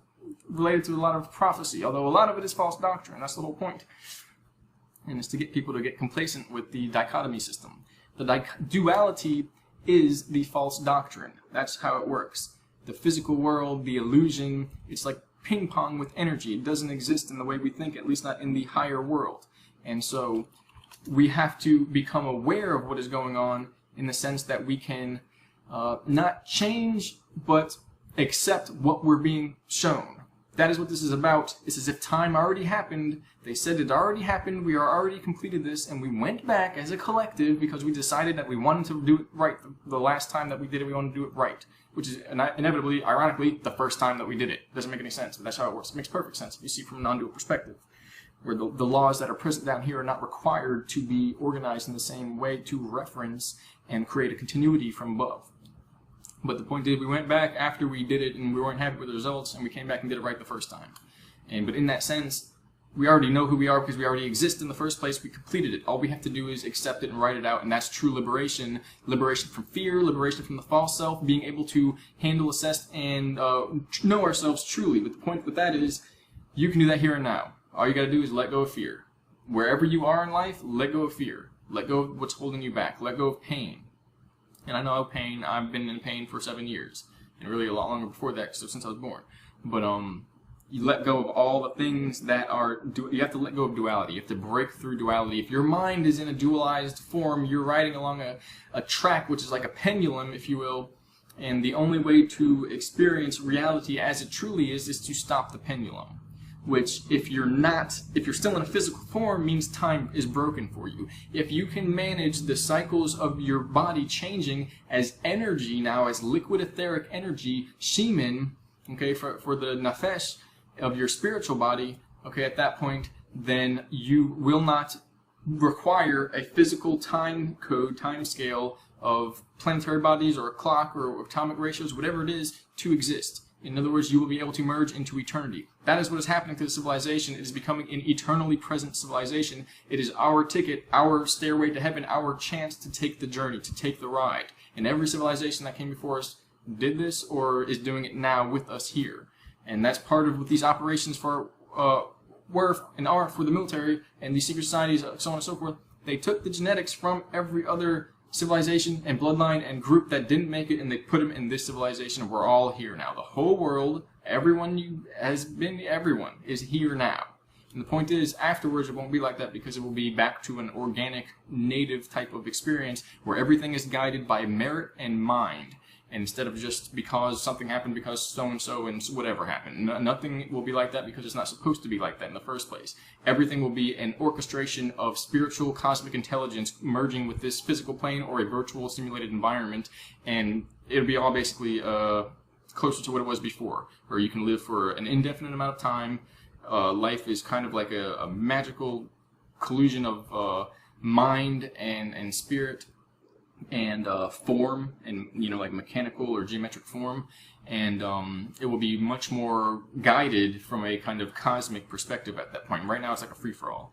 related to a lot of prophecy, although a lot of it is false doctrine. That's the whole point. And it's to get people to get complacent with the dichotomy system. The duality is the false doctrine. That's how it works. The physical world, the illusion, it's like ping pong with energy. It doesn't exist in the way we think, at least not in the higher world. And so we have to become aware of what is going on, in the sense that we can not change, but accept what we're being shown. That is what this is about. It's as if time already happened. They said it already happened. We are already completed this, and we went back as a collective because we decided that we wanted to do it right. The last time that we did it, we wanted to do it right, which is inevitably, ironically, the first time that we did it. Doesn't make any sense, but that's how it works. It makes perfect sense if you see from a non-dual perspective, where the laws that are present down here are not required to be organized in the same way to reference and create a continuity from above. But the point is, we went back after we did it and we weren't happy with the results, and we came back and did it right the first time. But in that sense, we already know who we are because we already exist in the first place. We completed it. All we have to do is accept it and write it out, and that's true liberation. Liberation from fear, liberation from the false self, being able to handle, assess, and know ourselves truly. But the point with that is, you can do that here and now. All you got to do is let go of fear. Wherever you are in life, let go of fear. Let go of what's holding you back. Let go of pain. And I know pain, I've been in pain for 7 years, and really a lot longer before that, so since I was born. But You let go of all the things that are, you have to let go of duality. You have to break through duality. If your mind is in a dualized form, you're riding along a track which is like a pendulum, if you will, and the only way to experience reality as it truly is to stop the pendulum. Which, if you're still in a physical form, means time is broken for you. If you can manage the cycles of your body changing as energy now, as liquid etheric energy, shemin, okay, for the nefesh of your spiritual body, okay, at that point, then you will not require a physical time code, time scale of planetary bodies or a clock or atomic ratios, whatever it is, to exist. In other words, you will be able to merge into eternity. That is what is happening to the civilization. It is becoming an eternally present civilization. It is our ticket, our stairway to heaven, our chance to take the journey, to take the ride. And every civilization that came before us did this or is doing it now with us here. And that's part of what these operations were and are for the military and these secret societies, so on and so forth. They took the genetics from every other civilization and bloodline and group that didn't make it, and they put them in this civilization. We're all here now. The whole world, everyone is here now. And the point is, afterwards, it won't be like that, because it will be back to an organic, native type of experience where everything is guided by merit and mind. And instead of just because something happened because so-and-so and whatever happened. Nothing will be like that, because it's not supposed to be like that in the first place. Everything will be an orchestration of spiritual cosmic intelligence merging with this physical plane or a virtual simulated environment, and it'll be all basically closer to what it was before, where you can live for an indefinite amount of time. Life is kind of like a magical collusion of mind and spirit, and form, and like mechanical or geometric form, and it will be much more guided from a kind of cosmic perspective at that point. Right now it's like a free-for-all,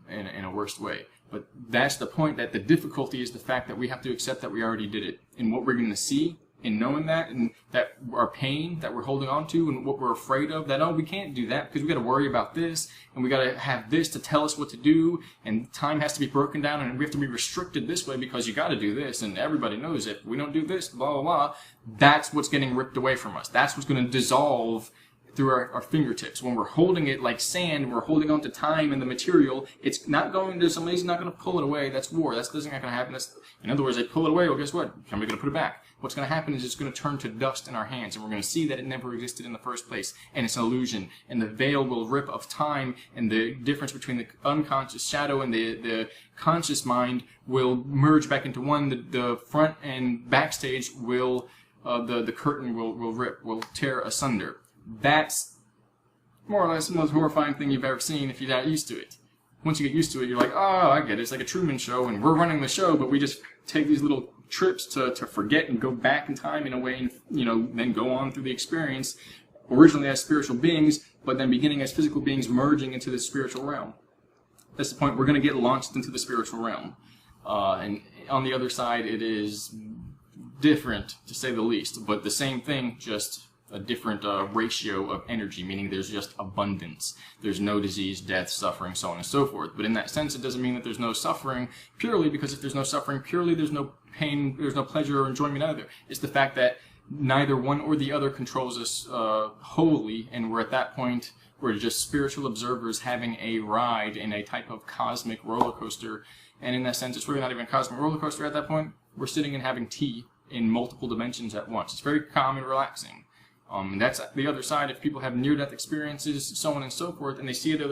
in a worst way. But that's the point, that the difficulty is the fact that we have to accept that we already did it, and what we're going to see in knowing that, and that our pain that we're holding on to, and what we're afraid of, that, oh, we can't do that because we got to worry about this, and we got to have this to tell us what to do, and time has to be broken down, and we have to be restricted this way because you got to do this, and everybody knows if we don't do this, blah, blah, blah. That's what's getting ripped away from us. That's what's going to dissolve through our fingertips. When we're holding it like sand, we're holding on to time and the material, it's not going to, somebody's not going to pull it away. That's war. That's not going to happen. In other words, they pull it away, well, guess what? Somebody's going to put it back. What's going to happen is it's going to turn to dust in our hands, and we're going to see that it never existed in the first place, and it's an illusion, and the veil will rip of time, and the difference between the unconscious shadow and the conscious mind will merge back into one. The front and backstage will, the curtain will rip, will tear asunder. That's more or less the most horrifying thing you've ever seen if you're not used to it. Once you get used to it, you're like, oh, I get it. It's like a Truman Show, and we're running the show, but we just take these little trips to forget and go back in time in a way, and then go on through the experience, originally as spiritual beings, but then beginning as physical beings, merging into the spiritual realm. That's the point. We're going to get launched into the spiritual realm. And on the other side, it is different, to say the least, but the same thing, just a different ratio of energy, meaning there's just abundance. There's no disease, death, suffering, so on and so forth. But in that sense, it doesn't mean that there's no suffering purely, because if there's no suffering purely, there's no pain, there's no pleasure or enjoyment either. It's the fact that neither one or the other controls us wholly, and we're at that point, we're just spiritual observers having a ride in a type of cosmic roller coaster. And in that sense, it's really not even a cosmic roller coaster at that point. We're sitting and having tea in multiple dimensions at once. It's very calm and relaxing. That's the other side. If people have near-death experiences, so on and so forth, and they see the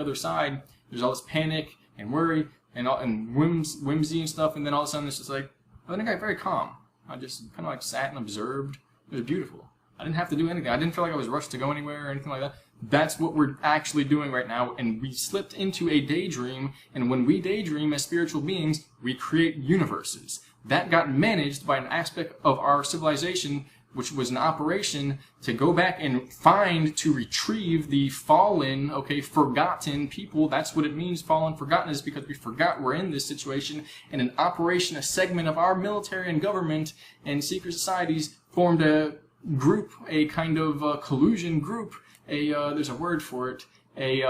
other side, there's all this panic and worry and whimsy and stuff, and then all of a sudden it's just like, I think I got very calm. I just kind of like sat and observed. It was beautiful. I didn't have to do anything. I didn't feel like I was rushed to go anywhere or anything like that. That's what we're actually doing right now, and we slipped into a daydream, and when we daydream as spiritual beings, we create universes. That got managed by an aspect of our civilization, which was an operation to go back and find, to retrieve the fallen, forgotten people. That's what it means, fallen, forgotten, is because we forgot we're in this situation. And an operation, a segment of our military and government and secret societies formed a group, a kind of collusion group, there's a word for it, a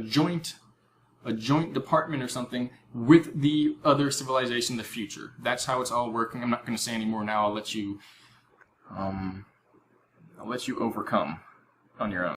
joint department or something with the other civilization, the future. That's how it's all working. I'm not going to say any more now. I'll let you I'll let you overcome on your own.